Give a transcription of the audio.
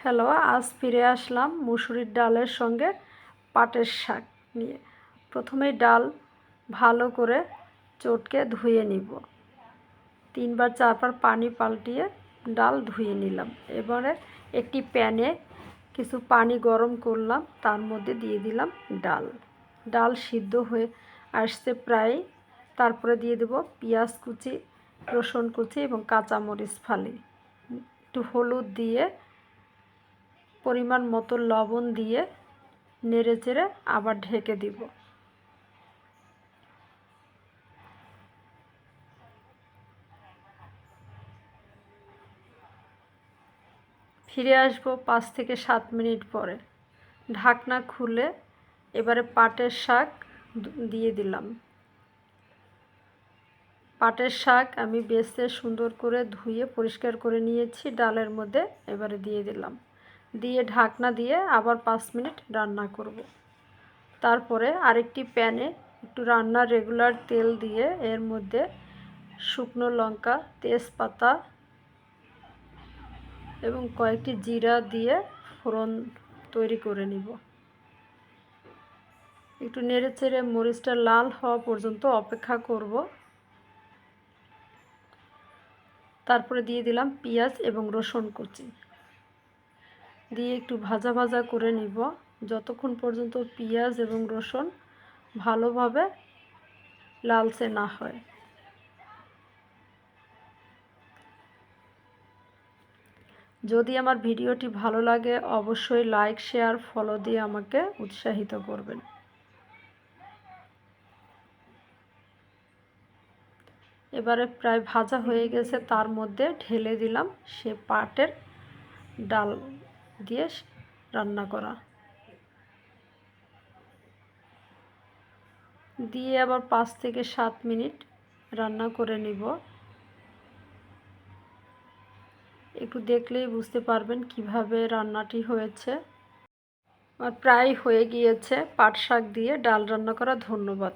Hello, আজ ফিরে আসলাম মুসুরির ডালের সঙ্গে পাটের শাক নিয়ে। প্রথমেই ডাল ভালো করে চটকে ধুয়ে নিব। 3-4 বার পানি পাল্টিয়ে ডাল ধুয়ে নিলাম। এবারে একটি প্যানে কিছু পানি গরম করলাম, তার মধ্যে দিয়ে দিলাম ডাল সিদ্ধ হয়ে আসছে প্রায়। তারপরে দিয়ে দেব পেঁয়াজ কুচি, রসুন কুচি এবং কাঁচামরিচ ফালি, একটু হলুদ দিয়ে, পরিমাণ মতো লবণ দিয়ে নেড়েচেড়ে আবার ঢেকে দিব। ফিরে আসব 5 থেকে 7 মিনিট পরে। ঢাকনা খুলে এবারে পাটের শাক দিয়ে দিলাম। পাটের শাক আমি বেছে সুন্দর করে ধুয়ে পরিষ্কার করে নিয়েছি, ডালের মধ্যে এবারে দিয়ে দিলাম। দিয়ে ঢাকনা দিয়ে আবার 5 মিনিট রান্না করব। তারপরে আরেকটি প্যানে একটু রান্নার রেগুলার তেল দিয়ে এর মধ্যে শুকনো লঙ্কা, তেজপাতা এবং কয়েকটি জিরা দিয়ে ফোড়ন তৈরি করে নিব। একটু নেড়েচেড়ে মরিচটা লাল হওয়া পর্যন্ত অপেক্ষা করব। তারপরে দিয়ে দিলাম পেঁয়াজ এবং রসুন কুচি, দিয়ে একটু ভাজা ভাজা করে নিব যতক্ষণ পর্যন্ত পেঁয়াজ এবং রসুন ভালোভাবে লালচে না হয়। যদি আমার ভিডিওটি ভালো লাগে অবশ্যই লাইক, শেয়ার, ফলো দিয়ে আমাকে উৎসাহিত করবেন। এবারে প্রায় ভাজা হয়ে গেছে, তার মধ্যে ঢেলে দিলাম সে পাটের ডাল দিয়ে রান্না করা, দিয়ে আবার 5 থেকে 7 মিনিট রান্না করে নিব। একটু দেখলেই বুঝতে পারবেন কিভাবে রান্নাটি হয়েছে। আর প্রায় হয়ে গিয়েছে পাট শাক দিয়ে ডাল রান্না করা। ধন্যবাদ।